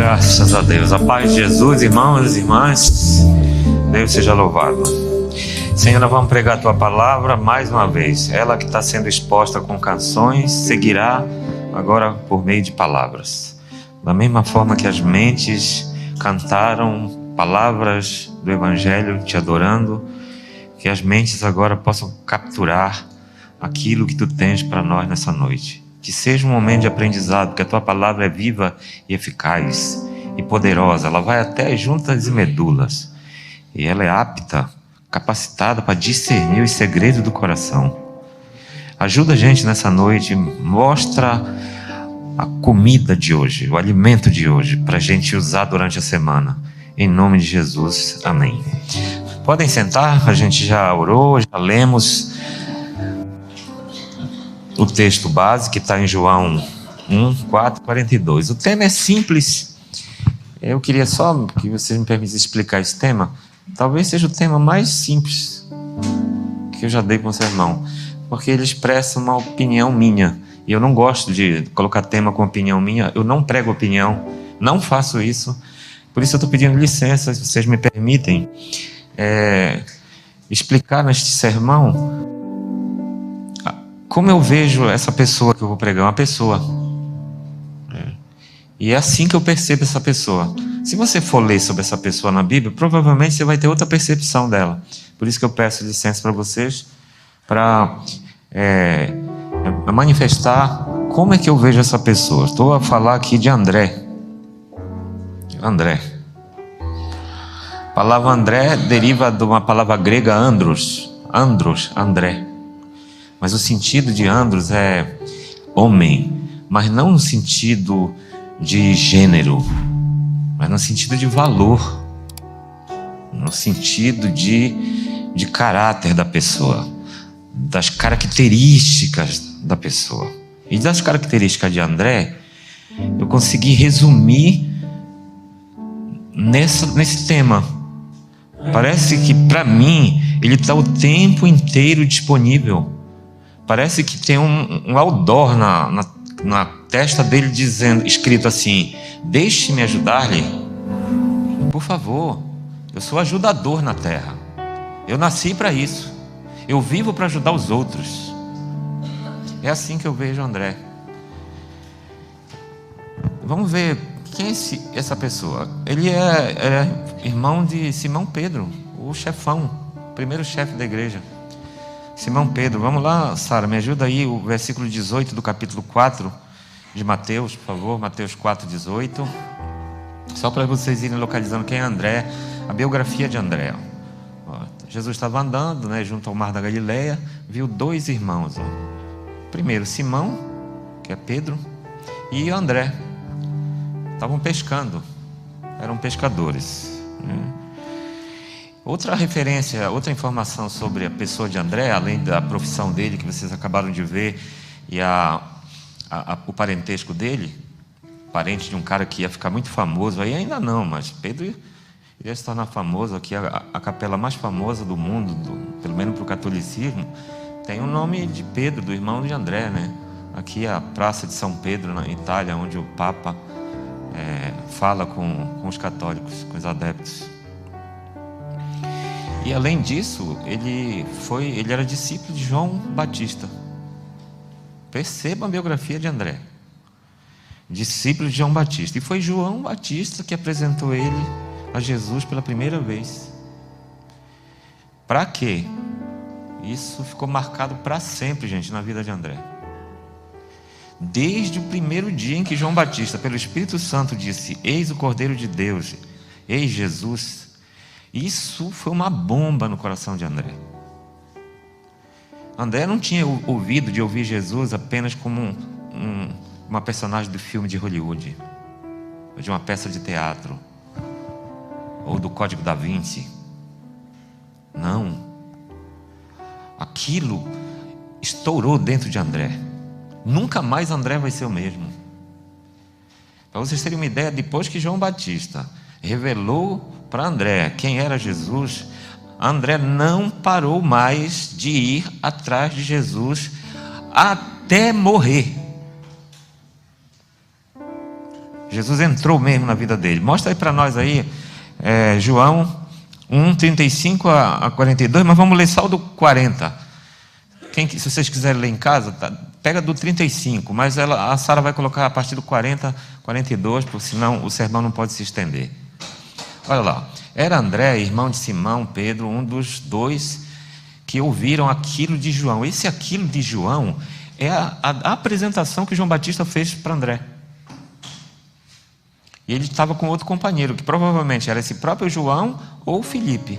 Graças a Deus. A paz de Jesus, irmãos e irmãs. Deus seja louvado. Senhor, nós vamos pregar a Tua palavra mais uma vez. Ela que está sendo exposta com canções, seguirá agora por meio de palavras. Da mesma forma que as mentes cantaram palavras do Evangelho, te adorando, que as mentes agora possam capturar aquilo que Tu tens para nós nessa noite. Que seja um momento de aprendizado, porque a Tua palavra é viva e eficaz e poderosa. Ela vai até juntas e medulas. E ela é apta, capacitada para discernir os segredos do coração. Ajuda a gente nessa noite, mostra a comida de hoje, o alimento de hoje, para a gente usar durante a semana. Em nome de Jesus, amém. Podem sentar, a gente já orou, já lemos o texto base que está em João 1:4-42. O tema é simples. Eu queria só que vocês me permitissem explicar esse tema. Talvez seja o tema mais simples que eu já dei com o sermão, porque ele expressa uma opinião minha. E eu não gosto de colocar tema com opinião minha. Eu não prego opinião, não faço isso. Por isso eu estou pedindo licença, se vocês me permitem, explicar neste sermão como eu vejo essa pessoa que eu vou pregar, uma pessoa. E é assim que eu percebo essa pessoa. Se você for ler sobre essa pessoa na Bíblia, provavelmente você vai ter outra percepção dela. Por isso que eu peço licença para vocês, para manifestar como é que eu vejo essa pessoa. Estou a falar aqui de André. André. A palavra André deriva de uma palavra grega andros. Andros, André. Mas o sentido de andros é homem, mas não no sentido de gênero, mas no sentido de valor, no sentido de caráter da pessoa, das características da pessoa. E das características de André, eu consegui resumir nesse tema. Parece que para mim ele está o tempo inteiro disponível. Parece que tem um outdoor na testa dele escrito assim: deixe-me ajudar-lhe, por favor. Eu sou ajudador na terra. Eu nasci para isso. Eu vivo para ajudar os outros. É assim que eu vejo André. Vamos ver quem é essa pessoa. Ele é irmão de Simão Pedro, o chefão, o primeiro chefe da igreja. Simão Pedro. Vamos lá, Sara, me ajuda aí o versículo 18 do capítulo 4 de Mateus, por favor. Mateus 4:18. Só para vocês irem localizando quem é André, a biografia de André. Jesus estava andando, junto ao mar da Galileia, viu dois irmãos. Primeiro, Simão, que é Pedro, e André. Estavam pescando, eram pescadores. Outra referência, outra informação sobre a pessoa de André, além da profissão dele que vocês acabaram de ver, e o parentesco dele, parente de um cara que ia ficar muito famoso, aí ainda não, mas Pedro iria se tornar famoso. Aqui a capela mais famosa do mundo, pelo menos para o catolicismo, tem o nome de Pedro, do irmão de André, Aqui a Praça de São Pedro, na Itália, onde o Papa fala com os católicos, com os adeptos. E além disso, ele era discípulo de João Batista. Perceba a biografia de André. Discípulo de João Batista. E foi João Batista que apresentou ele a Jesus pela primeira vez. Para quê? Isso ficou marcado para sempre, gente, na vida de André. Desde o primeiro dia em que João Batista, pelo Espírito Santo, disse: eis o Cordeiro de Deus, eis Jesus. Isso foi uma bomba no coração de André. André não tinha ouvido de ouvir Jesus apenas como uma personagem do filme de Hollywood, ou de uma peça de teatro, ou do Código da Vinci. Não. Aquilo estourou dentro de André. Nunca mais André vai ser o mesmo. Para vocês terem uma ideia, depois que João Batista revelou para André quem era Jesus, André não parou mais de ir atrás de Jesus até morrer. Jesus entrou mesmo na vida dele. Mostra aí para nós aí, João 1, 35 a 42, mas vamos ler só o do 40. Se vocês quiserem ler em casa, pega do 35, mas a Sara vai colocar a partir do 40, 42, porque senão o sermão não pode se estender. Olha lá, era André, irmão de Simão, Pedro, um dos dois que ouviram aquilo de João. Esse aquilo de João é a apresentação que João Batista fez para André. E ele estava com outro companheiro, que provavelmente era esse próprio João ou Filipe.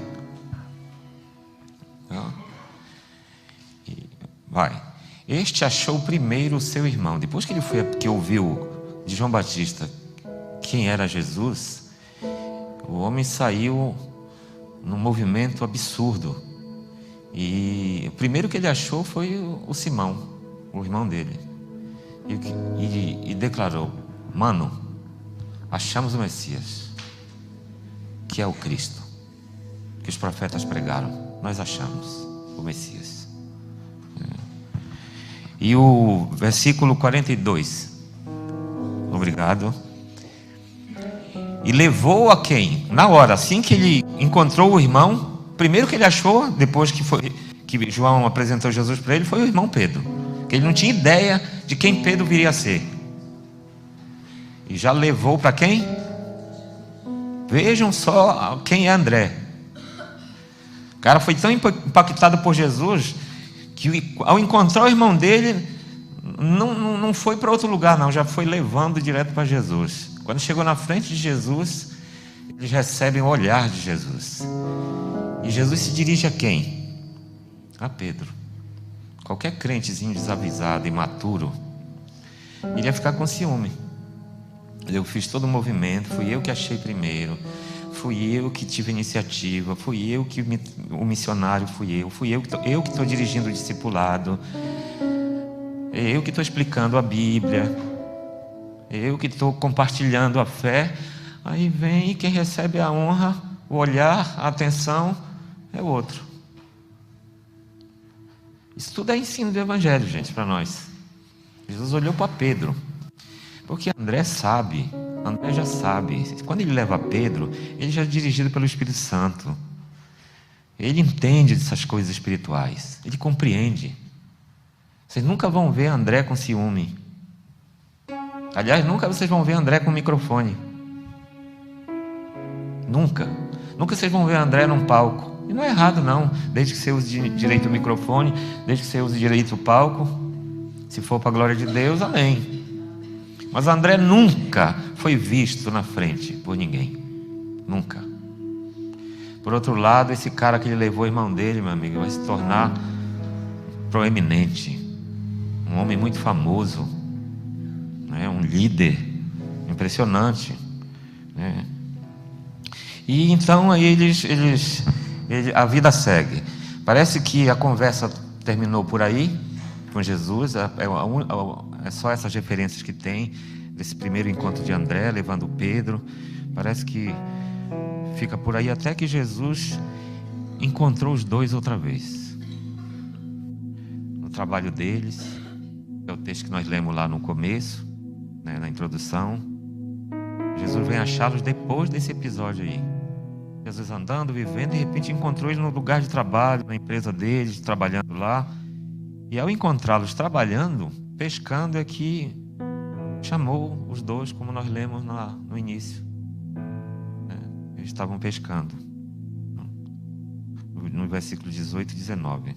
Vai. Este achou primeiro o seu irmão. Depois que ouviu de João Batista quem era Jesus, o homem saiu num movimento absurdo. E o primeiro que ele achou foi o Simão, o irmão dele. E declarou: mano, achamos o Messias, que é o Cristo, que os profetas pregaram. Nós achamos o Messias. E o versículo 42. Obrigado. E levou a quem? Na hora, assim que ele encontrou o irmão, primeiro que ele achou, depois que João apresentou Jesus para ele, foi o irmão Pedro, que ele não tinha ideia de quem Pedro viria a ser. E já levou para quem? Vejam só quem é André. O cara foi tão impactado por Jesus que ao encontrar o irmão dele, não foi para outro lugar não, já foi levando direto para Jesus. Quando chegou na frente de Jesus, eles recebem o olhar de Jesus. E Jesus se dirige a quem? A Pedro. Qualquer crentezinho desavisado, imaturo, iria ficar com ciúme. Eu fiz todo o movimento, fui eu que achei primeiro, fui eu que tive iniciativa, fui eu que o missionário fui eu que estou dirigindo o discipulado, eu que estou explicando a Bíblia, eu que estou compartilhando a fé. Aí vem e quem recebe a honra, o olhar, a atenção é o outro. Isso tudo é ensino do Evangelho, gente, para nós. Jesus olhou para Pedro, porque André já sabe. Quando ele leva Pedro, ele já é dirigido pelo Espírito Santo. Ele entende dessas coisas espirituais, ele compreende. Vocês nunca vão ver André com ciúme. Aliás, nunca vocês vão ver André com microfone. Nunca vocês vão ver André num palco. E não é errado não, desde que você use direito o microfone, desde que você use direito o palco. Se for para a glória de Deus, amém. Mas André nunca foi visto na frente por ninguém. Nunca. Por outro lado, esse cara que ele levou o irmão dele, meu amigo, vai se tornar proeminente, um homem muito famoso, né? Um líder impressionante, né? E então aí a vida segue. Parece que a conversa terminou por aí com Jesus. É só essas referências que tem desse primeiro encontro de André levando Pedro. Parece que fica por aí até que Jesus encontrou os dois outra vez no trabalho deles. É o texto que nós lemos lá no começo, né, na introdução. Jesus vem achá-los depois desse episódio aí. Jesus andando, vivendo, de repente encontrou eles no lugar de trabalho, na empresa deles, trabalhando lá. E ao encontrá-los trabalhando, pescando, é que chamou os dois, como nós lemos no início. Eles estavam pescando, no versículo 18 e 19.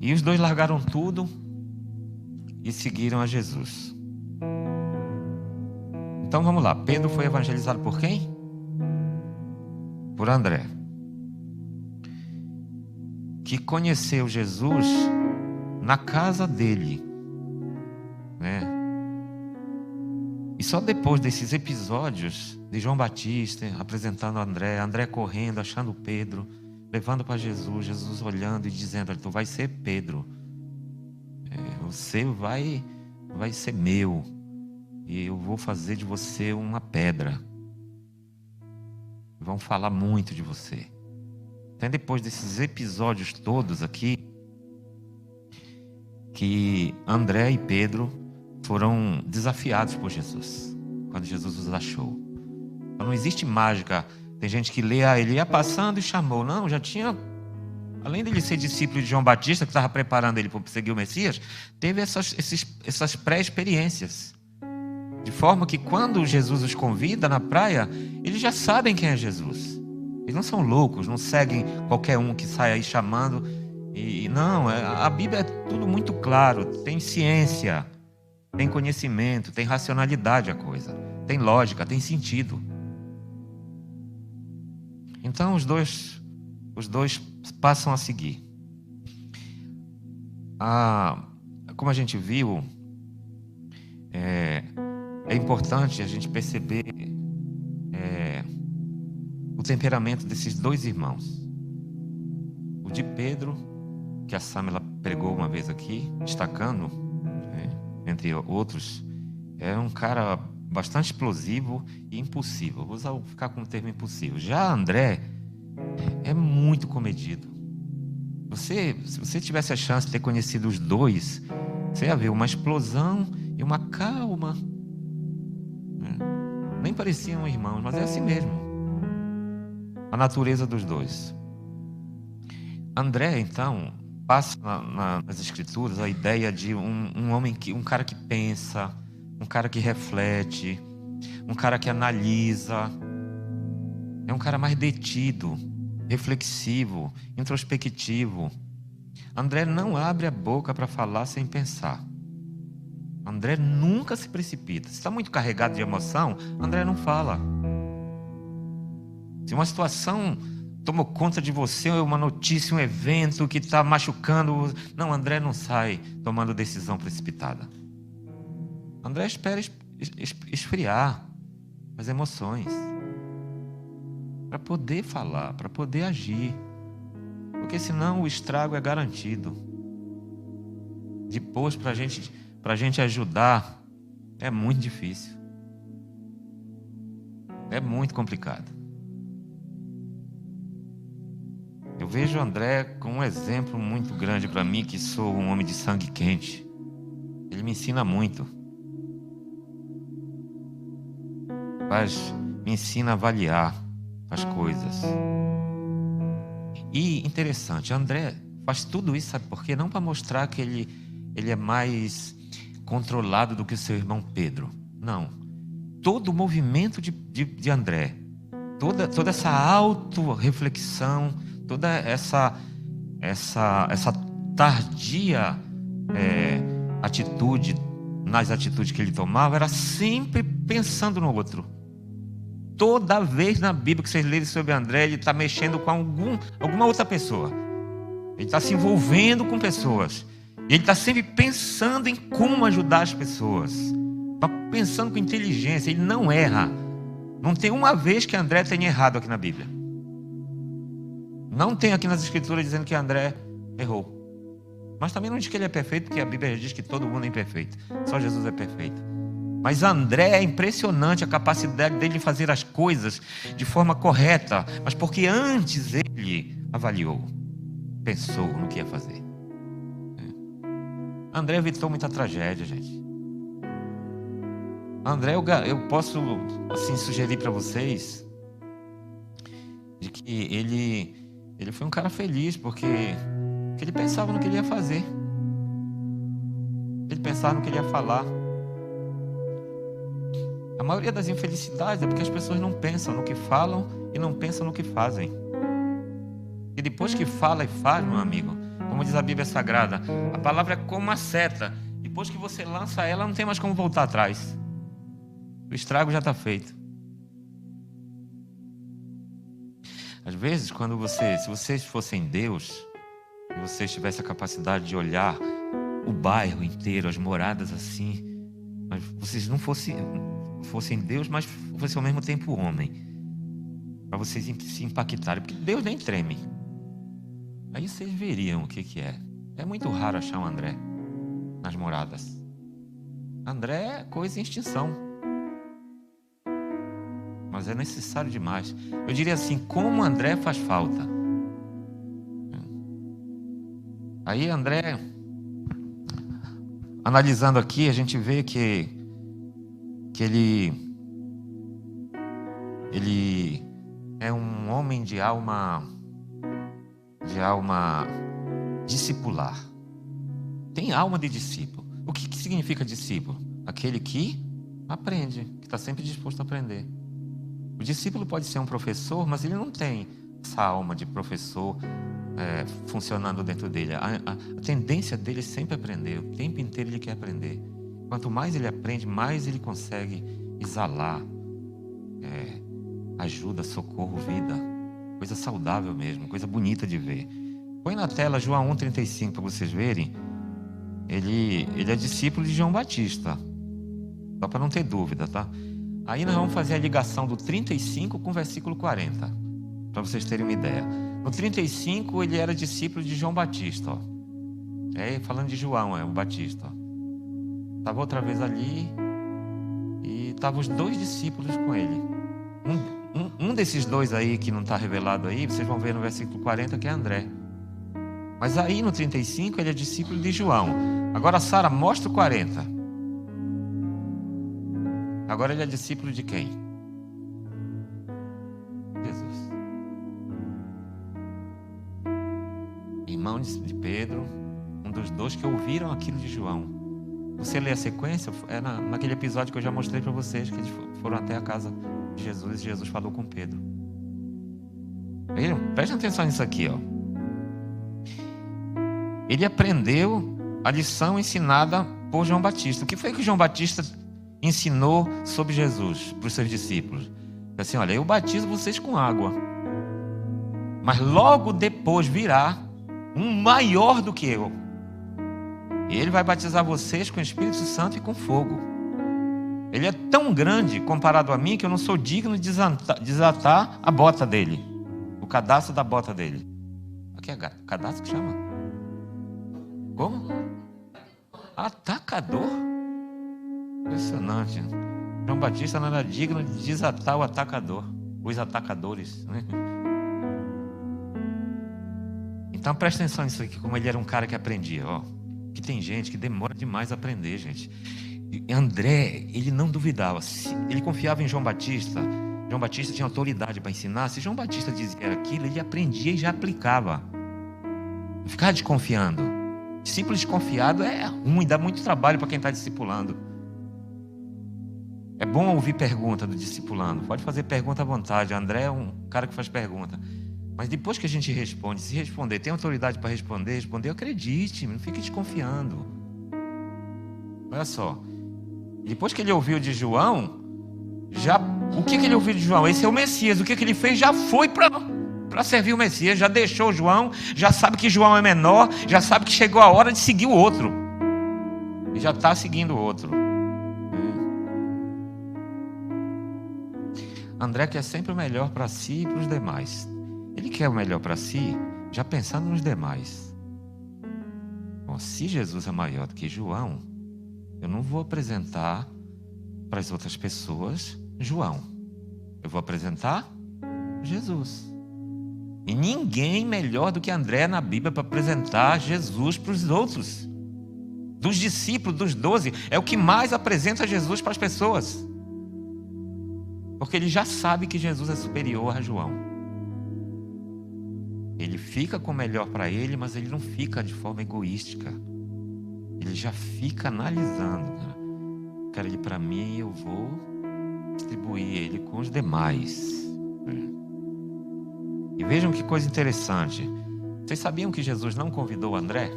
E os dois largaram tudo e seguiram a Jesus. Então vamos lá, Pedro foi evangelizado por quem? Por André, que conheceu Jesus na casa dele, né? E só depois desses episódios de João Batista apresentando André correndo, achando Pedro, levando para Jesus, Jesus olhando e dizendo: tu vai ser Pedro, você vai ser meu, e eu vou fazer de você uma pedra. Vão falar muito de você. Até depois desses episódios todos aqui, que André e Pedro foram desafiados por Jesus, quando Jesus os achou. Então não existe mágica. Tem gente que lê, ele ia passando e chamou. Não, já tinha, além dele ser discípulo de João Batista, que estava preparando ele para seguir o Messias, teve essas pré-experiências. De forma que quando Jesus os convida na praia, eles já sabem quem é Jesus. Eles não são loucos, não seguem qualquer um que sai aí chamando. E não, a Bíblia é tudo muito claro. Tem ciência, tem conhecimento, tem racionalidade a coisa. Tem lógica, tem sentido. Então os dois passam a seguir. Como a gente viu, é importante a gente perceber o temperamento desses dois irmãos. O de Pedro, que a Samela pregou uma vez aqui, destacando, entre outros, é um cara bastante explosivo e impulsivo. Vou ficar com o termo impulsivo. Já André é muito comedido. Se você tivesse a chance de ter conhecido os dois, você ia ver uma explosão e uma calma. Nem pareciam irmãos, mas é assim mesmo. A natureza dos dois. André, então, passa nas escrituras a ideia de um homem, um cara que pensa, um cara que reflete, um cara que analisa. É um cara mais detido, reflexivo, introspectivo. André não abre a boca para falar sem pensar. André nunca se precipita. Se está muito carregado de emoção, André não fala. Se uma situação tomou conta de você, uma notícia, um evento que está machucando, não, André não sai tomando decisão precipitada. André espera esfriar as emoções para poder falar, para poder agir, porque senão o estrago é garantido. Depois, para a gente ajudar, é muito difícil, é muito complicado. Eu vejo André como um exemplo muito grande para mim, que sou um homem de sangue quente. Ele me ensina muito. Me ensina a avaliar as coisas. E interessante, André faz tudo isso, sabe por quê? Não para mostrar que ele é mais controlado do que o seu irmão Pedro. Não. Todo o movimento de André, toda essa auto-reflexão, toda essa tardia atitude, nas atitudes que ele tomava, era sempre pensando no outro. Toda vez na Bíblia que vocês lerem sobre André, ele está mexendo com alguma outra pessoa. Ele está se envolvendo com pessoas. E ele está sempre pensando em como ajudar as pessoas. Está pensando com inteligência. Ele não erra. Não tem uma vez que André tenha errado aqui na Bíblia. Não tem aqui nas Escrituras dizendo que André errou. Mas também não diz que ele é perfeito, porque a Bíblia diz que todo mundo é imperfeito. Só Jesus é perfeito. Mas André, é impressionante a capacidade dele de fazer as coisas de forma correta. Mas porque antes ele avaliou, pensou no que ia fazer. André evitou muita tragédia, gente. André, eu posso assim sugerir para vocês de que ele foi um cara feliz, porque ele pensava no que ele ia fazer. Ele pensava no que ele ia falar. A maioria das infelicidades é porque as pessoas não pensam no que falam e não pensam no que fazem. E depois que fala e faz, meu amigo, como diz a Bíblia Sagrada, a palavra é como uma seta. Depois que você lança ela, não tem mais como voltar atrás. O estrago já está feito. Às vezes, se vocês fossem Deus, e vocês tivessem a capacidade de olhar o bairro inteiro, as moradas assim, mas vocês não fossem Deus, mas fossem ao mesmo tempo homem, para vocês se impactarem, porque Deus nem treme. Aí vocês veriam o que é. É muito raro achar um André nas moradas. André é coisa em extinção. Mas é necessário demais. Eu diria assim, como André faz falta. Aí André, analisando aqui, a gente vê que ele é um homem de alma discipular. Tem alma de discípulo. O que significa discípulo? Aquele que aprende, que está sempre disposto a aprender. O discípulo pode ser um professor, mas ele não tem essa alma de professor funcionando dentro dele. A tendência dele é sempre aprender. O tempo inteiro ele quer aprender. Quanto mais ele aprende, mais ele consegue exalar ajuda, socorro, vida. Coisa saudável mesmo, coisa bonita de ver. Põe na tela João 1,35 para vocês verem. Ele é discípulo de João Batista. Só para não ter dúvida, tá? Aí nós vamos fazer a ligação do 35 com o versículo 40. Para vocês terem uma ideia. No 35 ele era discípulo de João Batista, ó. Falando de João, o Batista, ó. Estava outra vez ali e estavam os dois discípulos com ele. Um desses dois aí que não está revelado aí, vocês vão ver no versículo 40 que é André. Mas aí no 35 ele é discípulo de João. Agora Sara, mostra o 40. Agora ele é discípulo de quem? Jesus. Irmão de Pedro, um dos dois que ouviram aquilo de João. Você lê a sequência, naquele episódio que eu já mostrei para vocês, que eles foram até a casa de Jesus e Jesus falou com Pedro. Presta atenção nisso aqui, ó. Ele aprendeu a lição ensinada por João Batista. O que foi que João Batista ensinou sobre Jesus para os seus discípulos? Assim, olha, eu batizo vocês com água, mas logo depois virá um maior do que eu. Ele vai batizar vocês com o Espírito Santo e com fogo. Ele é tão grande comparado a mim que eu não sou digno de desatar a bota dele, o cadastro da bota dele. Aqui é cadastro que chama? Como? Atacador? Impressionante. João Batista não era digno de desatar o atacador, os atacadores, né? Então presta atenção nisso aqui, como ele era um cara que aprendia, ó. Que tem gente que demora demais a aprender, gente. E André, ele não duvidava. Ele confiava em João Batista. João Batista tinha autoridade para ensinar. Se João Batista dizia aquilo, ele aprendia e já aplicava. Não ficava desconfiando. Discípulo desconfiado é ruim, dá muito trabalho para quem está discipulando. É bom ouvir pergunta do discipulando. Pode fazer pergunta à vontade. André é um cara que faz pergunta. Mas depois que a gente responde, se responder, tem autoridade para responder, acredite, não fique desconfiando. Olha só. Depois que ele ouviu de João, o que ele ouviu de João? Esse é o Messias. O que ele fez? Já foi para servir o Messias, já deixou João, já sabe que João é menor, já sabe que chegou a hora de seguir o outro. E já está seguindo o outro. André quer sempre o melhor para si e para os demais. Ele quer o melhor para si, já pensando nos demais. Bom, se Jesus é maior do que João, eu não vou apresentar para as outras pessoas João. Eu vou apresentar Jesus. E ninguém melhor do que André na Bíblia para apresentar Jesus para os outros. Dos discípulos, dos 12, é o que mais apresenta Jesus para as pessoas. Porque ele já sabe que Jesus é superior a João. Ele fica com o melhor para ele, mas ele não fica de forma egoística. Ele já fica analisando. Quero ele para mim, eu vou distribuir ele com os demais. E vejam que coisa interessante. Vocês sabiam que Jesus não convidou André?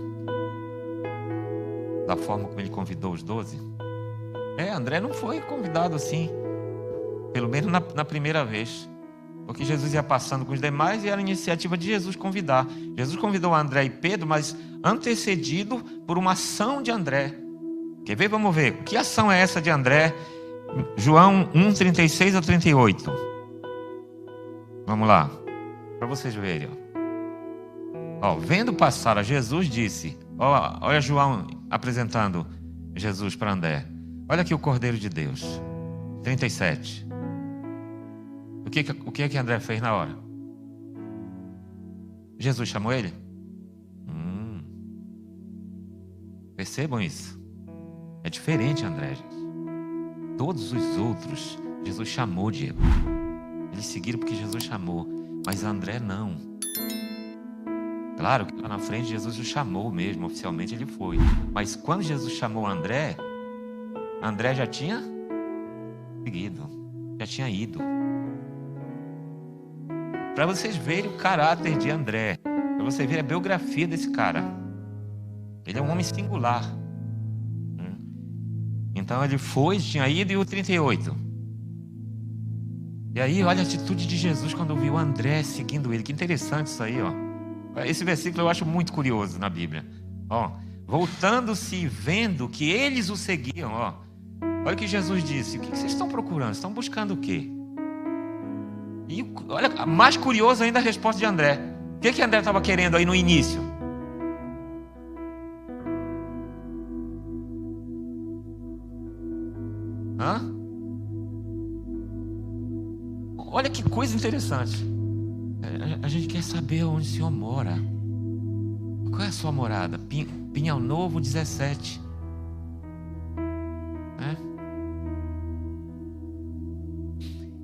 Da forma como ele convidou os 12? André não foi convidado assim. Pelo menos na primeira vez. Porque Jesus ia passando com os demais e era a iniciativa de Jesus convidar. Jesus convidou André e Pedro, mas antecedido por uma ação de André. Quer ver? Vamos ver. Que ação é essa de André? João 1:36 a 38. Vamos lá. Para vocês verem. Ó, vendo passar a Jesus, disse... Olha João apresentando Jesus para André. Olha aqui o Cordeiro de Deus. 37. O que é que André fez na hora? Jesus chamou ele? Percebam isso. diferente, André, gente. Todos os outros, Jesus chamou, Diego. Eles seguiram porque Jesus chamou. Mas André não. Claro que lá na frente Jesus o chamou mesmo, oficialmente ele foi. Mas quando Jesus chamou André, André já tinha seguido, já tinha ido. Para vocês verem o caráter de André, para vocês verem a biografia desse cara. Ele é um homem singular. Então ele foi, tinha ido, e o 38. E aí, olha a atitude de Jesus quando viu André seguindo ele. Que interessante isso aí, ó. Esse versículo eu acho muito curioso na Bíblia. Ó, voltando-se e vendo que eles o seguiam, ó. Olha o que Jesus disse. O que vocês estão procurando? Estão buscando o quê? E olha, mais curioso ainda a resposta de André. O que André estava querendo aí no início? Hã? Olha que coisa interessante. A gente quer saber onde o Senhor mora. Qual é a sua morada? Pinhal Novo 17.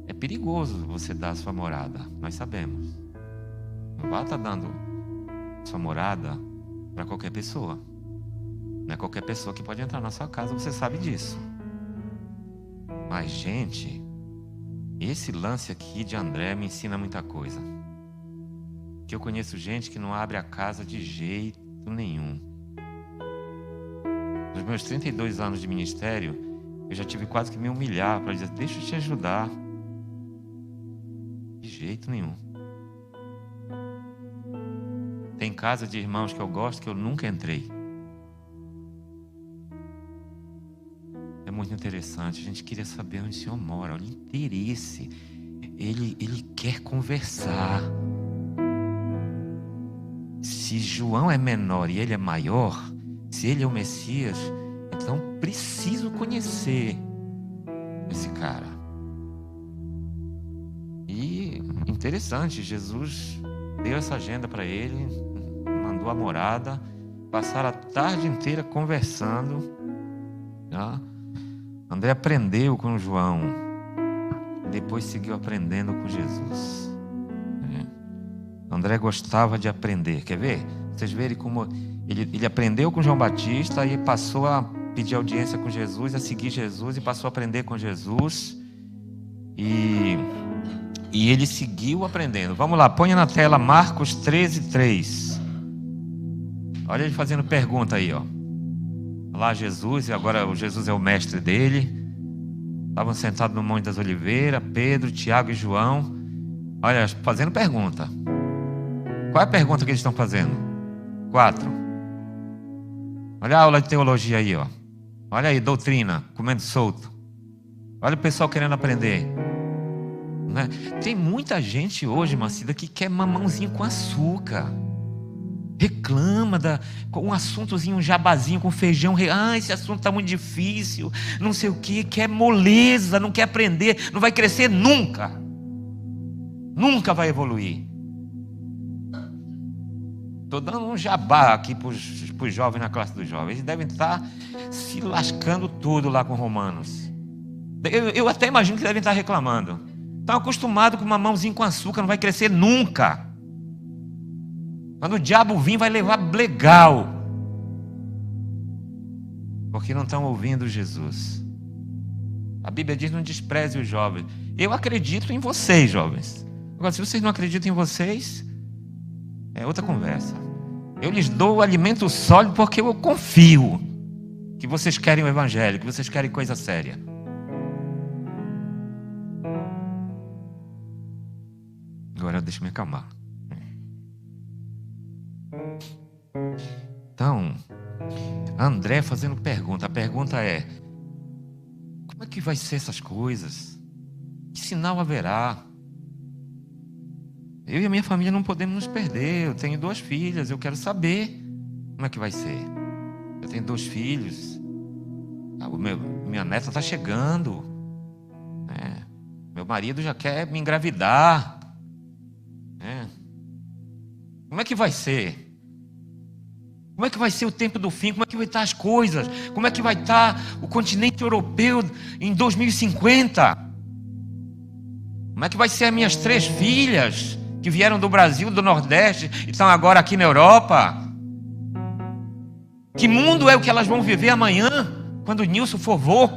É perigoso você dar a sua morada. Nós sabemos. Não vai estar dando sua morada para qualquer pessoa. Não é qualquer pessoa que pode entrar na sua casa, você sabe disso. Mas, gente, esse lance aqui de André me ensina muita coisa. Que eu conheço gente que não abre a casa de jeito nenhum. Nos meus 32 anos de ministério, eu já tive quase que me humilhar para dizer: deixa eu te ajudar. De jeito nenhum. Tem casa de irmãos que eu gosto que eu nunca entrei. É muito interessante. A gente queria saber onde o Senhor mora. Olha o interesse. Ele quer conversar. Se João é menor e ele é maior, se ele é o Messias, então preciso conhecer esse cara. E interessante, Jesus deu essa agenda para ele, mandou a morada, passaram a tarde inteira conversando. Tá? André aprendeu com João, depois seguiu aprendendo com Jesus. André gostava de aprender. Quer ver? Vocês verem como ele aprendeu com João Batista e passou a pedir audiência com Jesus, a seguir Jesus e passou a aprender com Jesus. E ele seguiu aprendendo. Vamos lá, ponha na tela Marcos 13:3. Olha ele fazendo pergunta aí, ó. Lá Jesus, e agora o Jesus é o mestre dele. Estavam sentados no Monte das Oliveiras, Pedro, Tiago e João. Olha, fazendo pergunta. Qual é a pergunta que eles estão fazendo? 4. Olha a aula de teologia aí, ó. Olha aí, doutrina, comendo solto. Olha o pessoal querendo aprender. Né? Tem muita gente hoje, Macida, que quer mamãozinho com açúcar. Reclama com um assuntozinho, um jabazinho com feijão. Esse assunto está muito difícil, não sei o que. Quer moleza, não quer aprender, não vai crescer nunca. Nunca vai evoluir. Estou dando um jabá aqui para os jovens na classe dos jovens. Eles devem estar se lascando tudo lá com Romanos. Eu até imagino que devem estar reclamando. Estão acostumados com mamãozinho com açúcar, não vai crescer nunca. Quando o diabo vir, vai levar blegal. Porque não estão ouvindo Jesus. A Bíblia diz: não despreze os jovens. Eu acredito em vocês, jovens. Agora, se vocês não acreditam em vocês, é outra conversa. Eu lhes dou o alimento sólido porque eu confio que vocês querem o evangelho, que vocês querem coisa séria. Agora deixa eu me acalmar. Então, André fazendo pergunta. A pergunta é: como é que vai ser essas coisas? Que sinal haverá? Eu e a minha família não podemos nos perder. Eu tenho 2 filhas, eu quero saber como é que vai ser. Eu tenho 2 filhos. Minha neta está chegando. Meu marido já quer me engravidar. Como é que vai ser? Como é que vai ser o tempo do fim? Como é que vai estar as coisas? Como é que vai estar o continente europeu em 2050? Como é que vai ser as minhas 3 filhas que vieram do Brasil, do Nordeste e estão agora aqui na Europa? Que mundo é o que elas vão viver amanhã, quando o Nilson for vô?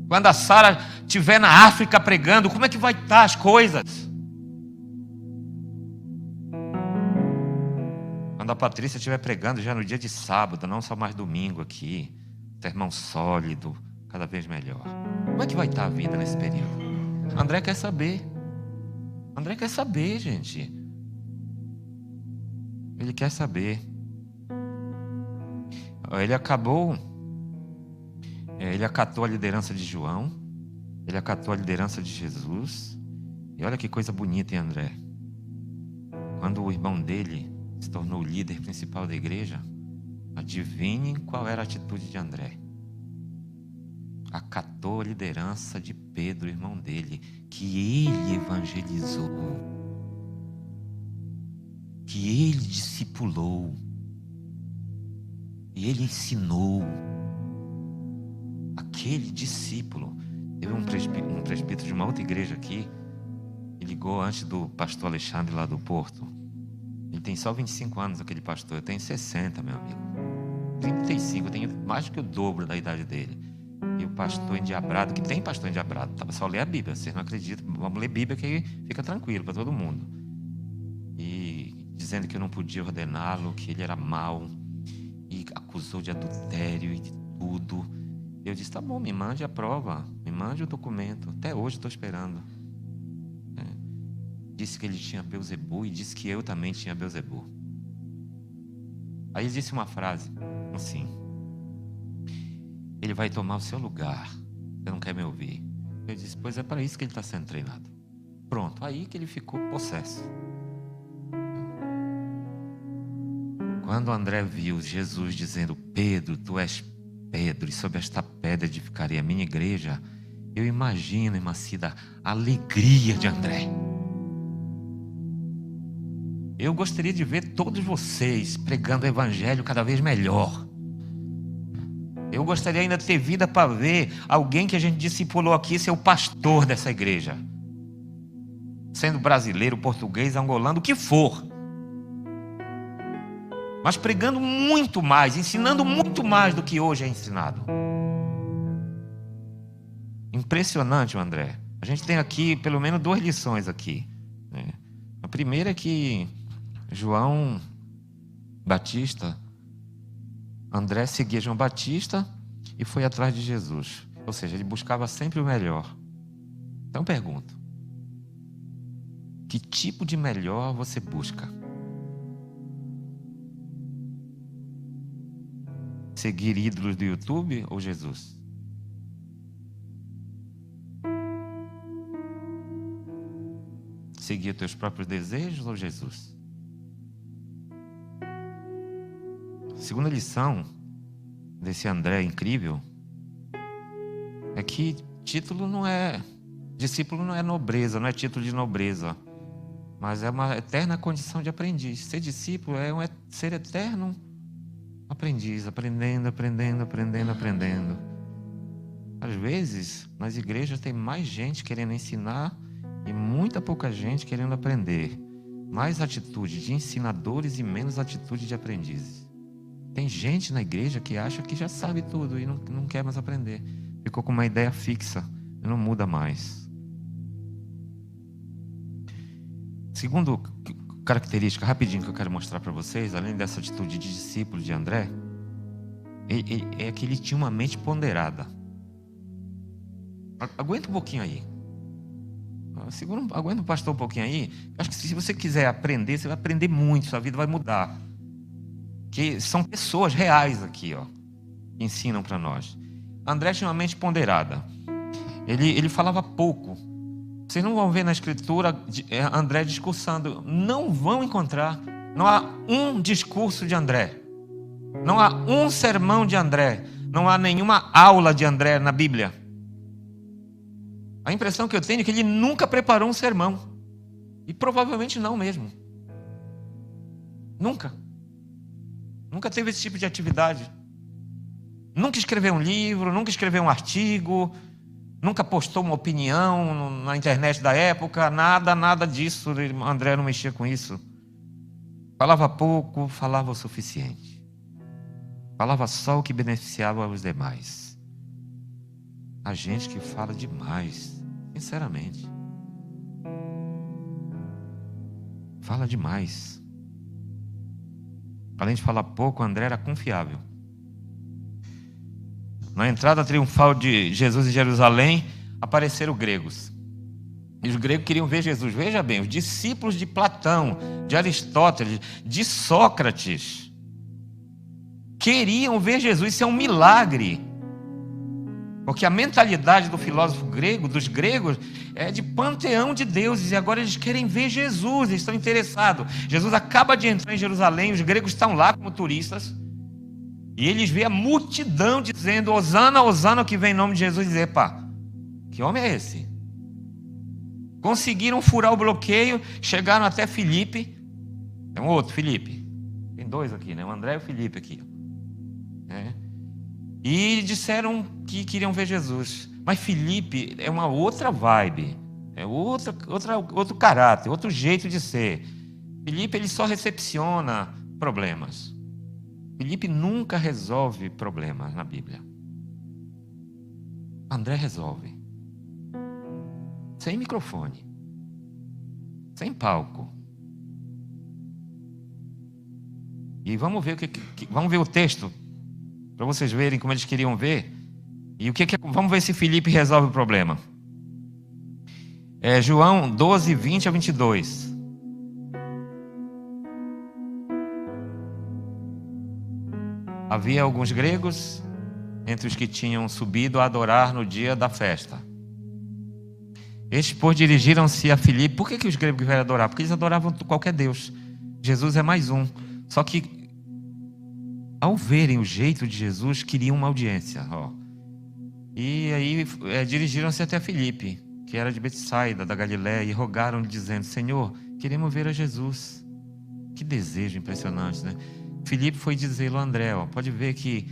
Quando a Sara estiver na África pregando, como é que vai estar as coisas? Quando a Patrícia estiver pregando já no dia de sábado, não só mais domingo aqui, sermão sólido, cada vez melhor. Como é que vai estar a vida nesse período? André quer saber. André quer saber, gente. Ele quer saber. Ele acatou a liderança de João. Ele acatou a liderança de Jesus. E olha que coisa bonita, hein, André? Quando o irmão dele se tornou o líder principal da igreja, adivinhem qual era a atitude de André. Acatou a liderança de Pedro, irmão dele, que ele evangelizou, que ele discipulou, e ele ensinou. Aquele discípulo. Teve um presbítero de uma outra igreja aqui, que ligou antes do pastor Alexandre lá do Porto. Ele tem só 25 anos, aquele pastor. Eu tenho 60, meu amigo. 35, eu tenho mais do que o dobro da idade dele. E o pastor endiabrado, que tem pastor endiabrado, só ler a Bíblia, vocês não acreditam, vamos ler a Bíblia que fica tranquilo para todo mundo. E dizendo que eu não podia ordená-lo, que ele era mau, e acusou de adultério e de tudo. Eu disse, tá bom, me mande a prova, me mande o documento, até hoje estou esperando. Disse que ele tinha Beelzebu e disse que eu também tinha Beelzebu. Aí ele disse uma frase assim: ele vai tomar o seu lugar, você não quer me ouvir? Eu disse, pois é para isso que ele está sendo treinado. Pronto, aí que ele ficou possesso. Quando André viu Jesus dizendo, Pedro, tu és Pedro, e sobre esta pedra edificarei a minha igreja, eu imagino, irmã Cida, a alegria de André. Eu gostaria de ver todos vocês pregando o evangelho cada vez melhor. Eu gostaria ainda de ter vida para ver alguém que a gente discipulou aqui ser o pastor dessa igreja. Sendo brasileiro, português, angolano, o que for. Mas pregando muito mais, ensinando muito mais do que hoje é ensinado. Impressionante, André. A gente tem aqui pelo menos 2 lições aqui, né? A primeira é que João Batista, André seguia João Batista e foi atrás de Jesus. Ou seja, ele buscava sempre o melhor. Então pergunto, que tipo de melhor você busca? Seguir ídolos do YouTube ou Jesus? Seguir teus próprios desejos ou Jesus? A segunda lição desse André incrível é que discípulo não é nobreza, não é título de nobreza, mas é uma eterna condição de aprendiz. Ser discípulo é ser eterno aprendiz, aprendendo. Às vezes, nas igrejas tem mais gente querendo ensinar e muita pouca gente querendo aprender. Mais atitude de ensinadores e menos atitude de aprendizes. Tem gente na igreja que acha que já sabe tudo e não quer mais aprender. Ficou com uma ideia fixa e não muda mais. Segundo característica, rapidinho, que eu quero mostrar para vocês, além dessa atitude de discípulo de André, é que ele tinha uma mente ponderada. Aguenta um pouquinho aí. Aguenta o pastor um pouquinho aí. Acho que se você quiser aprender, você vai aprender muito, sua vida vai mudar. Que são pessoas reais aqui, ó, que ensinam para nós. André tinha uma mente ponderada. Ele falava pouco. Vocês não vão ver na escritura André discursando. Não vão encontrar. Não há um discurso de André. Não há um sermão de André. Não há nenhuma aula de André na Bíblia. A impressão que eu tenho é que ele nunca preparou um sermão. E provavelmente não mesmo. Nunca. Nunca teve esse tipo de atividade. Nunca escreveu um livro, nunca escreveu um artigo, nunca postou uma opinião na internet da época, nada disso. André não mexia com isso. Falava pouco, falava o suficiente. Falava só o que beneficiava os demais. A gente que fala demais, sinceramente. Fala demais. Além de falar pouco, André era confiável. Na entrada triunfal de Jesus em Jerusalém, apareceram gregos. E os gregos queriam ver Jesus. Veja bem, os discípulos de Platão, de Aristóteles, de Sócrates, queriam ver Jesus. Isso é um milagre. Porque a mentalidade do filósofo grego, dos gregos, é de panteão de deuses. E agora eles querem ver Jesus, eles estão interessados. Jesus acaba de entrar em Jerusalém, os gregos estão lá como turistas. E eles veem a multidão dizendo: Hosana, Hosana, que vem em nome de Jesus. E dizer: pá, que homem é esse? Conseguiram furar o bloqueio, chegaram até Filipe. Tem um outro, Filipe. Tem dois aqui, né? O André e o Filipe aqui. E disseram que queriam ver Jesus. Mas Filipe é uma outra vibe. É outro caráter, outro jeito de ser. Filipe, ele só recepciona problemas. Filipe nunca resolve problemas na Bíblia. André resolve. Sem microfone. Sem palco. E vamos ver vamos ver o texto, para vocês verem como eles queriam ver. E vamos ver se Filipe resolve o problema. João 12, 20 a 22. Havia alguns gregos entre os que tinham subido a adorar no dia da festa. Estes, pois, dirigiram-se a Filipe. Por que os gregos vieram adorar? Porque eles adoravam qualquer Deus. Jesus é mais um. Só que, ao verem o jeito de Jesus, queriam uma audiência. E aí dirigiram-se até Filipe, que era de Betsaida, da Galiléia, e rogaram-lhe, dizendo: Senhor, queremos ver a Jesus. Que desejo impressionante, né? Filipe foi dizê-lo a André. Pode ver que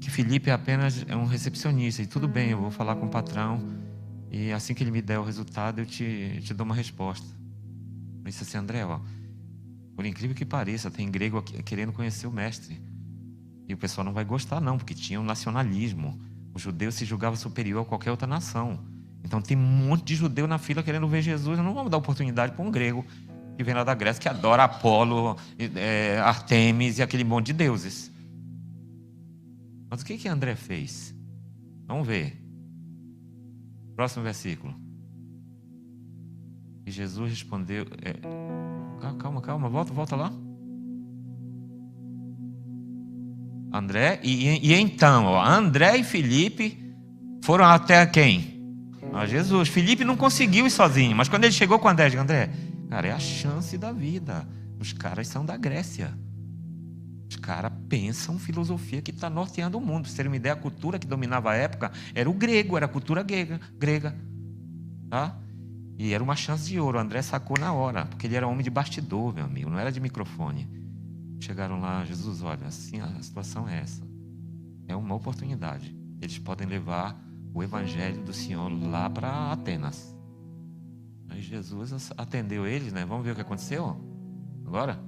Filipe é apenas um recepcionista. E tudo bem, eu vou falar com o patrão, e assim que ele me der o resultado, eu te dou uma resposta. Eu disse assim: André, por incrível que pareça, tem grego querendo conhecer o mestre. E o pessoal não vai gostar não, porque tinha um nacionalismo. O judeu se julgava superior a qualquer outra nação. Então tem um monte de judeu na fila querendo ver Jesus. Não vamos dar oportunidade para um grego que vem lá da Grécia, que adora Apolo, Artemis e aquele monte de deuses. Mas o que André fez? Vamos ver. Próximo versículo. E Jesus respondeu... Calma, volta lá. André, e então, André e Filipe foram até quem? A Jesus. Filipe não conseguiu ir sozinho, mas quando ele chegou com André, disse: André, cara, é a chance da vida. Os caras são da Grécia. Os caras pensam filosofia que está norteando o mundo. Pra vocês terem uma ideia, a cultura que dominava a época era o grego, era a cultura grega. Tá? E era uma chance de ouro. O André sacou na hora, porque ele era homem de bastidor, meu amigo, não era de microfone. Chegaram lá: Jesus, olha, assim a situação é essa. É uma oportunidade. Eles podem levar o evangelho do Senhor lá para Atenas. Aí Jesus atendeu eles, né? Vamos ver o que aconteceu agora?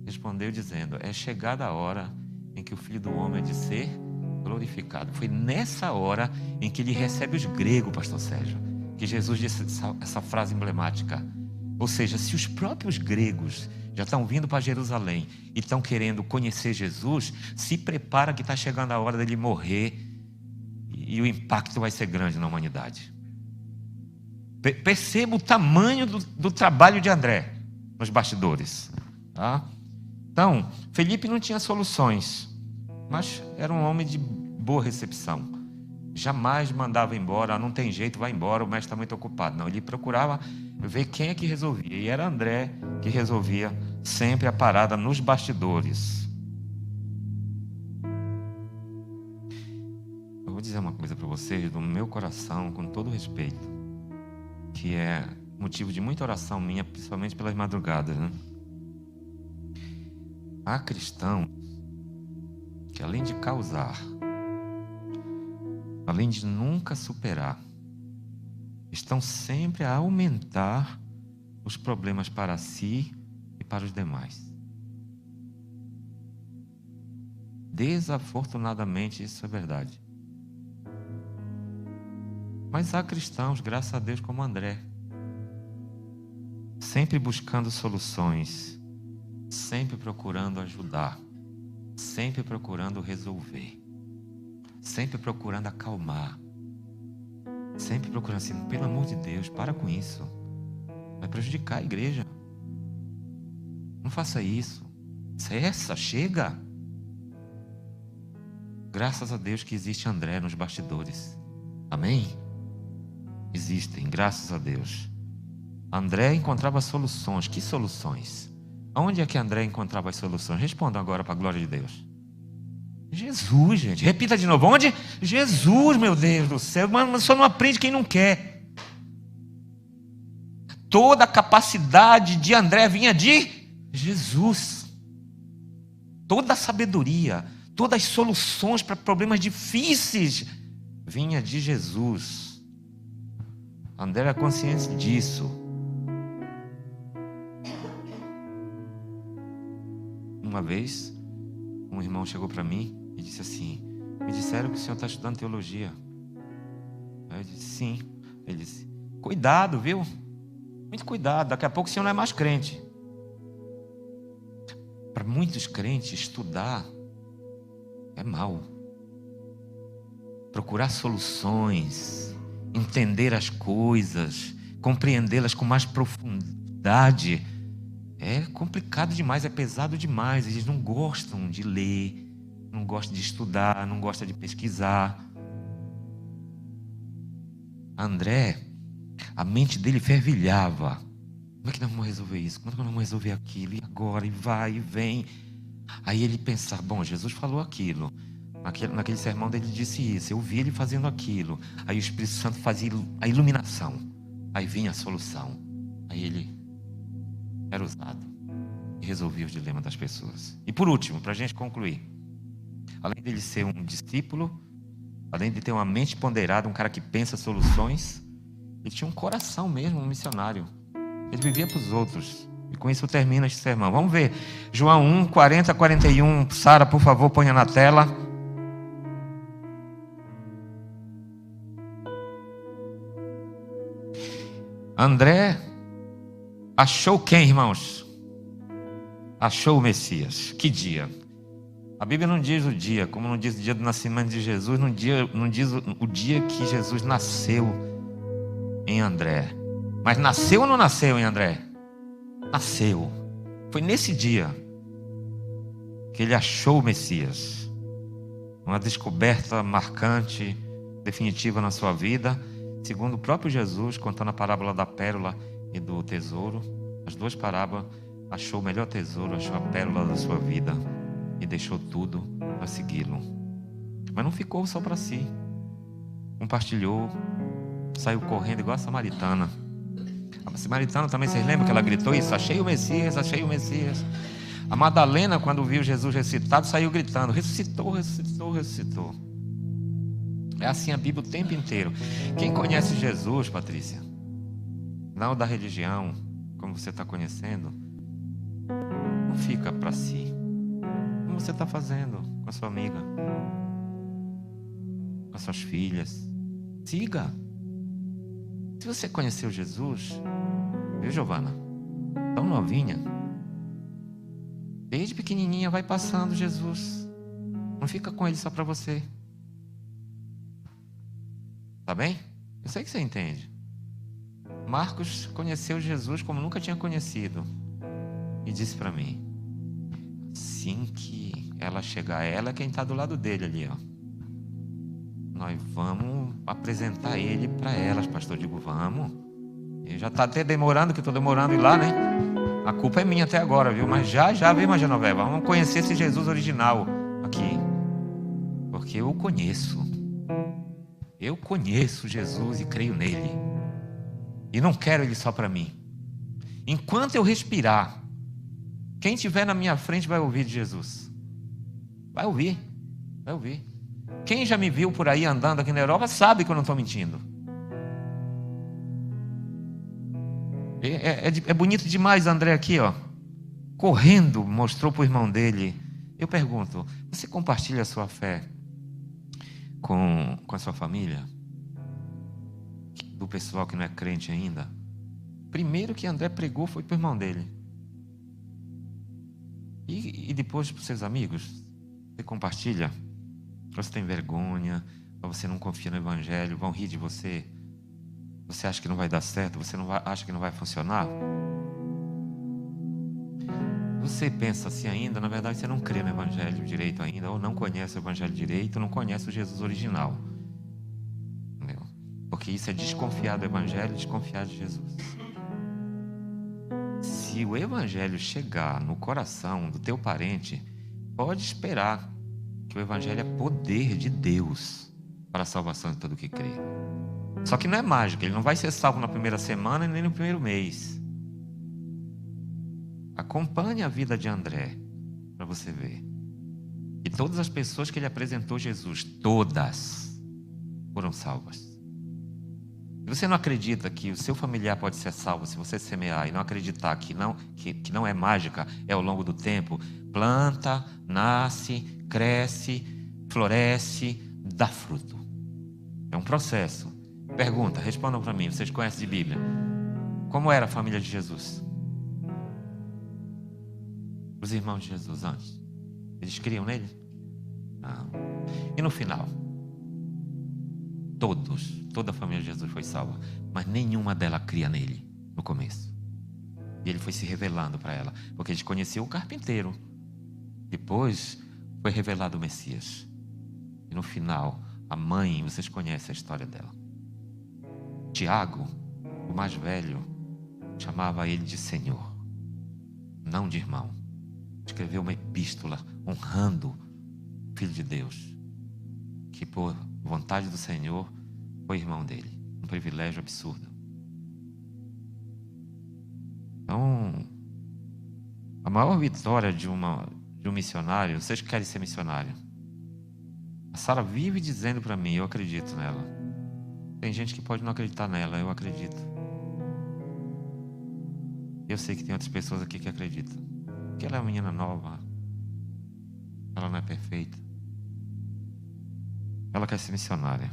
Respondeu dizendo: é chegada a hora em que o Filho do Homem é de ser glorificado. Foi nessa hora em que ele recebe os gregos, pastor Sérgio, que Jesus disse essa frase emblemática. Ou seja, se os próprios gregos já estão vindo para Jerusalém e estão querendo conhecer Jesus, se prepara que está chegando a hora dele morrer e o impacto vai ser grande na humanidade. Perceba o tamanho do trabalho de André nos bastidores. Tá? Então, Filipe não tinha soluções, mas era um homem de boa recepção. Jamais mandava embora: não tem jeito, vai embora, o mestre está muito ocupado. Não, ele procurava ver quem é que resolvia. E era André que resolvia sempre a parada nos bastidores. Eu vou dizer uma coisa para vocês, do meu coração, com todo respeito, que é motivo de muita oração minha, principalmente pelas madrugadas, né? Há cristãos que, além de causar, além de nunca superar, estão sempre a aumentar os problemas para si e para os demais. Desafortunadamente, isso é verdade. Mas há cristãos, graças a Deus, como André, sempre buscando soluções, sempre procurando ajudar, sempre procurando resolver, sempre procurando acalmar, sempre procurando assim, pelo amor de Deus, para com isso, vai prejudicar a igreja, não faça isso, cessa, chega. Graças a Deus que existe André nos bastidores, amém? Existem, graças a Deus. André encontrava soluções. Que soluções? Onde é que André encontrava as soluções? Respondam agora para a glória de Deus. Jesus, gente. Repita de novo. Onde? Jesus, meu Deus do céu. Mas só não aprende quem não quer. Toda a capacidade de André vinha de Jesus. Toda a sabedoria, todas as soluções para problemas difíceis vinha de Jesus. André era consciente disso. Uma vez, um irmão chegou para mim e disse assim: me disseram que o senhor está estudando teologia. Aí eu disse: sim. Ele disse: cuidado, viu? Muito cuidado, daqui a pouco o senhor não é mais crente. Para muitos crentes, estudar é mal. Procurar soluções, entender as coisas, compreendê-las com mais profundidade, é complicado demais, é pesado demais. Eles não gostam de ler, não gostam de estudar, não gostam de pesquisar. André, a mente dele fervilhava. Como é que nós vamos resolver isso? Como é que nós vamos resolver aquilo? E agora? E vai, e vem. Aí ele pensava: bom, Jesus falou aquilo. Naquele sermão dele disse isso. Eu vi ele fazendo aquilo. Aí o Espírito Santo fazia a iluminação. Aí vinha a solução. Aí ele era usado e resolvia os dilemas das pessoas. E por último, para a gente concluir, além dele ser um discípulo, além de ter uma mente ponderada, um cara que pensa soluções, ele tinha um coração mesmo, um missionário. Ele vivia para os outros. E com isso termina este sermão. Vamos ver João 1, 40 a 41. Sara, por favor, ponha na tela. André achou quem, irmãos? Achou o Messias. Que dia? A Bíblia não diz o dia, como não diz o dia do nascimento de Jesus, não diz o dia que Jesus nasceu em André. Mas nasceu ou não nasceu em André? Nasceu. Foi nesse dia que ele achou o Messias. Uma descoberta marcante, definitiva na sua vida. Segundo o próprio Jesus, contando a parábola da pérola e do tesouro, as duas parábolas, achou o melhor tesouro, achou a pérola da sua vida e deixou tudo para segui-lo. Mas não ficou só para si. Compartilhou, saiu correndo igual a samaritana. A samaritana também, vocês lembram que ela gritou isso? Achei o Messias, achei o Messias. A Madalena, quando viu Jesus ressuscitado, saiu gritando: ressuscitou, ressuscitou, ressuscitou. É assim a Bíblia o tempo inteiro. Quem conhece Jesus, Patrícia, não da religião, como você está conhecendo, não fica para si. Como você está fazendo com a sua amiga, com as suas filhas? Siga. Se você conheceu Jesus, viu, Giovana? Tão novinha, desde pequenininha vai passando Jesus. Não fica com ele só para você. Tá bem? Eu sei que você entende. Marcos conheceu Jesus como nunca tinha conhecido e disse para mim: assim que ela chegar, ela é quem está do lado dele ali, ó. Nós vamos apresentar ele para elas, pastor. Eu digo: vamos. Ele já está até demorando, que estou demorando ir lá, né? A culpa é minha até agora, viu? Mas já, viu, irmã Genoveva? Vamos conhecer esse Jesus original aqui. Porque eu o conheço. Eu conheço Jesus e creio nele. E não quero ele só para mim. Enquanto eu respirar, Quem estiver na minha frente vai ouvir de Jesus. Vai ouvir. Vai ouvir. Quem já me viu por aí andando aqui na Europa sabe que eu não estou mentindo. É bonito demais André aqui, ó. Correndo, mostrou para o irmão dele. Eu pergunto, você compartilha a sua fé com a sua família? Do pessoal que não é crente ainda? Primeiro que André pregou foi para o irmão dele. E depois para os seus amigos? Você compartilha? Você tem vergonha? Ou você não confia no Evangelho? Vão rir de você? Você acha que não vai dar certo? Você acha que não vai funcionar? Você pensa assim ainda, na verdade você não crê no Evangelho direito ainda, ou não conhece o Evangelho direito, não conhece o Jesus original. Entendeu? Porque isso é desconfiar do Evangelho, desconfiar de Jesus. Se o Evangelho chegar no coração do teu parente, pode esperar que o Evangelho é poder de Deus para a salvação de todo que crê. Só que não é mágica, ele não vai ser salvo na primeira semana nem no primeiro mês. Acompanhe a vida de André para você ver. E todas as pessoas que ele apresentou Jesus, todas foram salvas. Se você não acredita que o seu familiar pode ser salvo se você semear e não acreditar que não é mágica, é ao longo do tempo, planta, nasce, cresce, floresce, dá fruto. É um processo. Pergunta, respondam para mim, vocês conhecem de Bíblia? Como era a família de Jesus? Os irmãos de Jesus antes, eles criam nele? Não. E no final? Toda a família de Jesus foi salva, mas nenhuma delas cria nele no começo. E ele foi se revelando para ela, porque eles conheciam o carpinteiro. Depois foi revelado o Messias. E no final, a mãe, vocês conhecem a história dela. Tiago, o mais velho, chamava ele de Senhor, não de irmão. Escreveu uma epístola honrando o Filho de Deus, que por vontade do Senhor foi irmão dele. Um privilégio absurdo. Então, a maior vitória de um missionário, vocês que querem ser missionário, a Sara vive dizendo para mim, eu acredito nela. Tem gente que pode não acreditar nela, eu acredito. Eu sei que tem outras pessoas aqui que acreditam. Porque ela é uma menina nova, ela não é perfeita, ela quer ser missionária.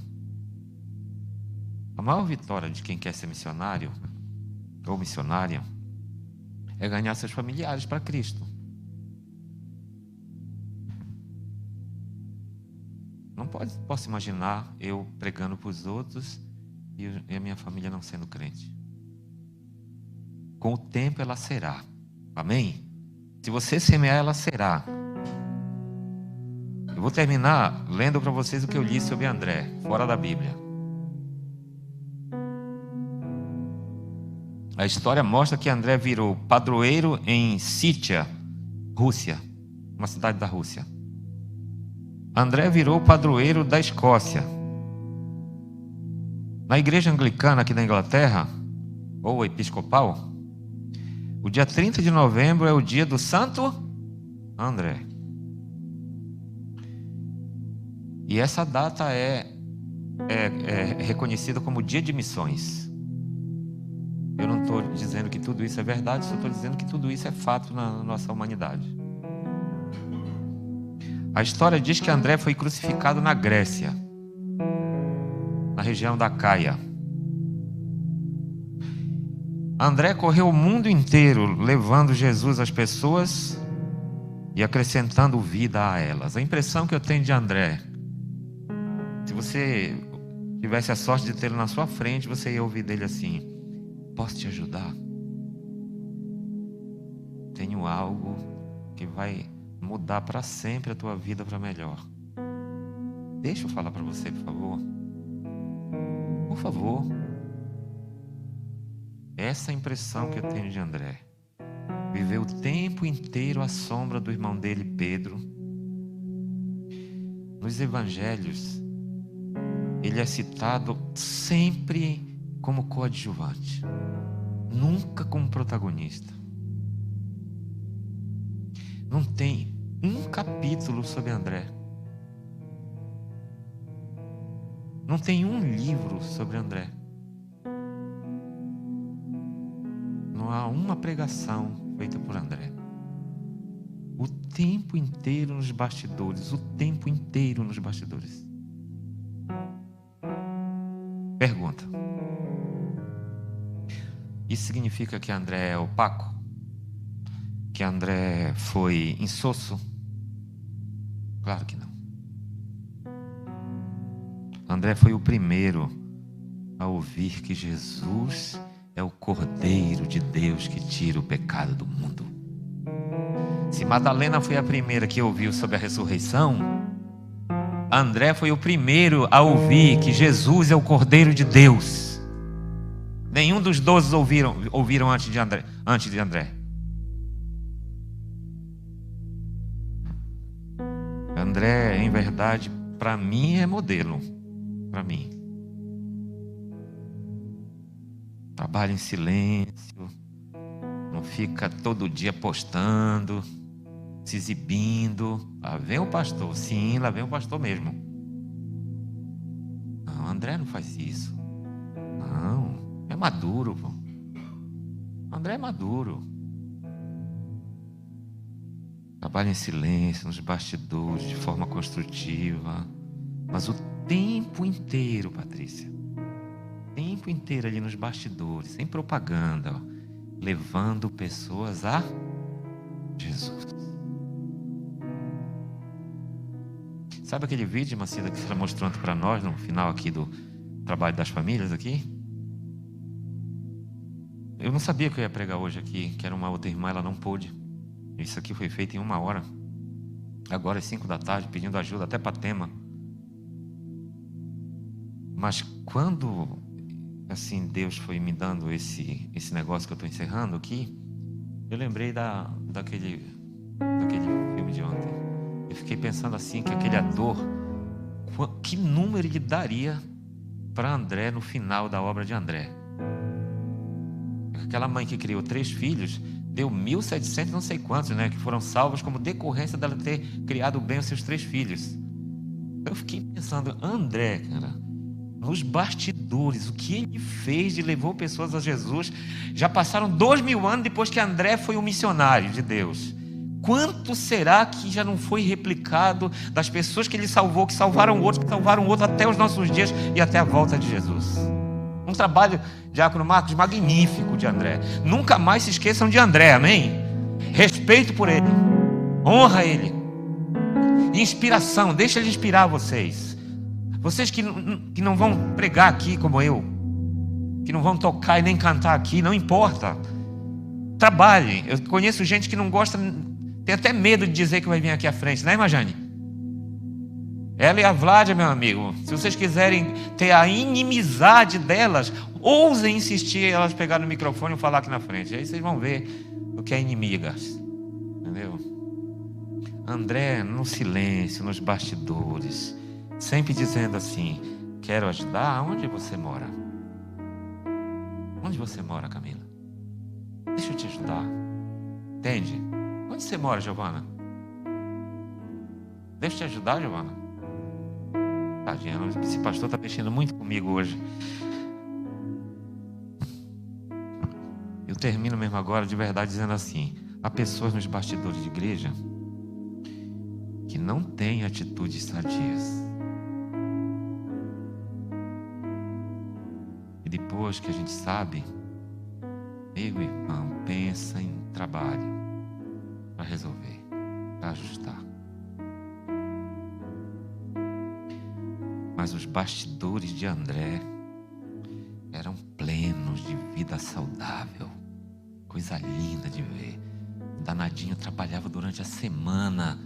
A maior vitória de quem quer ser missionário ou missionária é ganhar seus familiares para Cristo. Não posso imaginar eu pregando para os outros e a minha família não sendo crente. Com o tempo ela será. Amém? Se você semear, ela será. Eu vou terminar lendo para vocês o que eu li sobre André, fora da Bíblia. A história mostra que André virou padroeiro em Sítia, Rússia, uma cidade da Rússia. André virou padroeiro da Escócia. Na igreja anglicana aqui da Inglaterra, ou episcopal, o dia 30 de novembro é o dia do Santo André. E essa data é reconhecida como dia de missões. Eu não estou dizendo que tudo isso é verdade, só estou dizendo que tudo isso é fato na nossa humanidade. A história diz que André foi crucificado na Grécia, na região da Caia. André correu o mundo inteiro levando Jesus às pessoas e acrescentando vida a elas. A impressão que eu tenho de André, se você tivesse a sorte de tê-lo na sua frente, você ia ouvir dele assim: posso te ajudar? Tenho algo que vai mudar para sempre a tua vida para melhor. Deixa eu falar para você, por favor. Por favor. Essa é a impressão que eu tenho de André. Viveu o tempo inteiro à sombra do irmão dele, Pedro. Nos evangelhos, ele é citado sempre como coadjuvante, nunca como protagonista. Não tem um capítulo sobre André. Não tem um livro sobre André. Não há uma pregação feita por André. O tempo inteiro nos bastidores. O tempo inteiro nos bastidores. Pergunta: isso significa que André é opaco? Que André foi insosso? Claro que não. André foi o primeiro a ouvir que Jesus é o Cordeiro de Deus que tira o pecado do mundo. Se Madalena foi a primeira que ouviu sobre a ressurreição, André foi o primeiro a ouvir que Jesus é o Cordeiro de Deus. Nenhum dos 12 ouviram antes de André. André, em verdade, para mim é modelo. Para mim. Trabalha em silêncio. Não fica todo dia postando, se exibindo. Lá vem o pastor. Sim, lá vem o pastor mesmo. Não, André não faz isso. Não, é maduro, pô. André é maduro. Trabalha em silêncio, nos bastidores, de forma construtiva. Mas o tempo inteiro, Patrícia, o tempo inteiro ali nos bastidores, sem propaganda, ó, levando pessoas a Jesus. Sabe aquele vídeo, Macida, que você está mostrando para nós no final aqui do trabalho das famílias aqui? Eu não sabia que eu ia pregar hoje aqui, que era uma outra irmã, ela não pôde. Isso aqui foi feito em 1 hora. Agora é 5 da tarde, pedindo ajuda até para tema. Mas quando, assim, Deus foi me dando esse negócio que eu estou encerrando aqui, eu lembrei daquele filme de ontem. Eu fiquei pensando assim, que aquele ator, que número ele daria para André no final da obra de André? Aquela mãe que criou 3 filhos, deu 1.700 não sei quantos, né, que foram salvos como decorrência dela ter criado bem os seus 3 filhos. Eu fiquei pensando, André, cara, nos bastidores, o que ele fez e levou pessoas a Jesus. Já passaram 2000 anos depois que André foi um missionário de Deus. Quanto será que já não foi replicado das pessoas que ele salvou, que salvaram outros até os nossos dias e até a volta de Jesus? Um trabalho, Diácono Marcos, magnífico de André. Nunca mais se esqueçam de André, amém? Respeito por ele, honra ele, inspiração, deixa ele inspirar vocês. Vocês que não vão pregar aqui como eu, que não vão tocar e nem cantar aqui, não importa. Trabalhem. Eu conheço gente que não gosta, tem até medo de dizer que vai vir aqui à frente, né, Imajane? Ela e a Vládia, meu amigo, se vocês quiserem ter a inimizade delas, ousem insistir em elas pegarem o microfone e falar aqui na frente. Aí vocês vão ver o que é inimigas. Entendeu? André, no silêncio, nos bastidores, sempre dizendo assim: quero ajudar. Onde você mora? Onde você mora, Camila? Deixa eu te ajudar. Entende? Onde você mora, Giovana? Deixa eu te ajudar, Giovana. Tadinha, esse pastor está mexendo muito comigo hoje. Eu termino mesmo agora de verdade dizendo assim: há pessoas nos bastidores de igreja que não têm atitudes sadias. E depois que a gente sabe, meu irmão, pensa em trabalho para resolver, para ajustar. Mas os bastidores de André eram plenos de vida saudável, coisa linda de ver. O danadinho trabalhava durante a semana.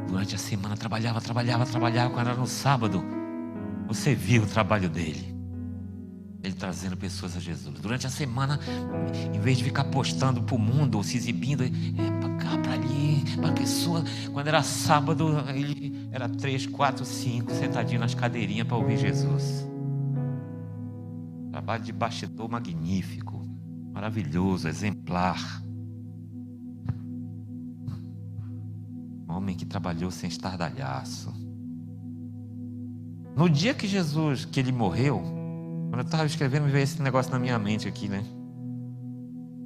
Durante a semana trabalhava. Quando era no sábado, você viu o trabalho dele. Ele trazendo pessoas a Jesus. Durante a semana, em vez de ficar postando para o mundo, ou se exibindo, para cá, para ali, para a pessoa. Quando era sábado, ele era 3, 4, 5, sentadinho nas cadeirinhas para ouvir Jesus. Trabalho de bastidor magnífico, maravilhoso, exemplar. Homem que trabalhou sem estardalhaço. No dia que ele morreu, quando eu estava escrevendo, me veio esse negócio na minha mente aqui, né?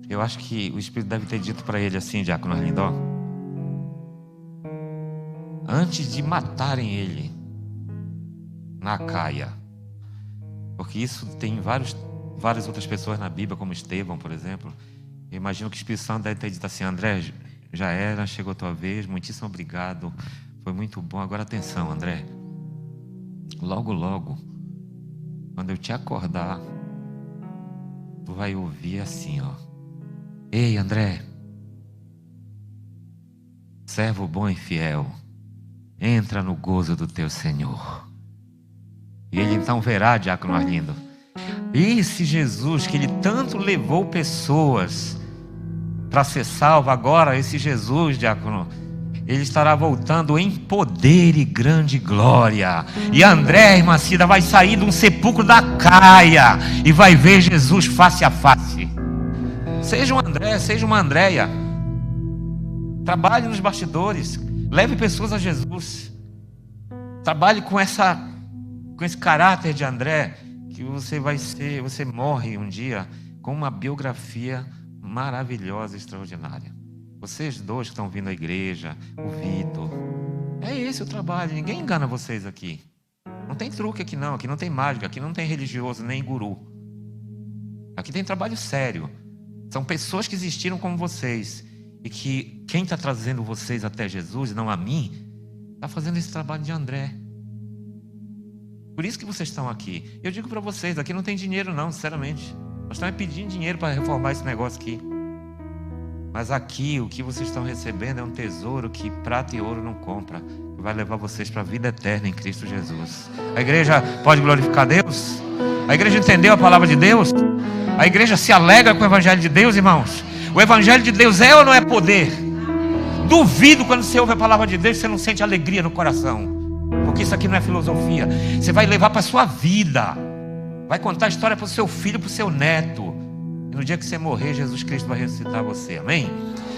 Eu acho que o Espírito deve ter dito para ele assim, Diácono Arlindo, ó, antes de matarem ele na Caia, porque isso tem várias outras pessoas na Bíblia, como Estevão, por exemplo. Eu imagino que o Espírito Santo deve ter dito assim: André, já era, chegou a tua vez, muitíssimo obrigado, foi muito bom. Agora atenção, André, logo, logo, quando eu te acordar, tu vai ouvir assim, ó: ei, André, servo bom e fiel, entra no gozo do teu Senhor. E ele então verá, Diácono Arlindo, esse Jesus que ele tanto levou pessoas para ser salvo, agora esse Jesus, Diácono, ele estará voltando em poder e grande glória. E André, irmã Cida, vai sair de um sepulcro da Caia e vai ver Jesus face a face. Seja um André, seja uma Andréia, trabalhe nos bastidores, leve pessoas a Jesus, trabalhe com esse caráter de André, que você morre um dia com uma biografia maravilhosa, extraordinária. Vocês dois que estão vindo à igreja, o Vitor, é esse o trabalho. Ninguém engana vocês aqui. Não tem truque aqui não, aqui não tem mágica, aqui não tem religioso nem guru. Aqui tem trabalho sério. São pessoas que existiram como vocês, e que quem está trazendo vocês até Jesus, não a mim, está fazendo esse trabalho de André. Por isso que vocês estão aqui. Eu digo para vocês, aqui não tem dinheiro não, sinceramente. Nós estamos pedindo dinheiro para reformar esse negócio aqui. Mas aqui o que vocês estão recebendo é um tesouro que prata e ouro não compra, que vai levar vocês para a vida eterna em Cristo Jesus. A igreja pode glorificar Deus? A igreja entendeu a palavra de Deus? A igreja se alegra com o evangelho de Deus, irmãos? O evangelho de Deus é ou não é poder? Duvido quando você ouve a palavra de Deus, você não sente alegria no coração. Porque isso aqui não é filosofia. Você vai levar para a sua vida, vai contar a história para o seu filho, para o seu neto. E no dia que você morrer, Jesus Cristo vai ressuscitar você. Amém?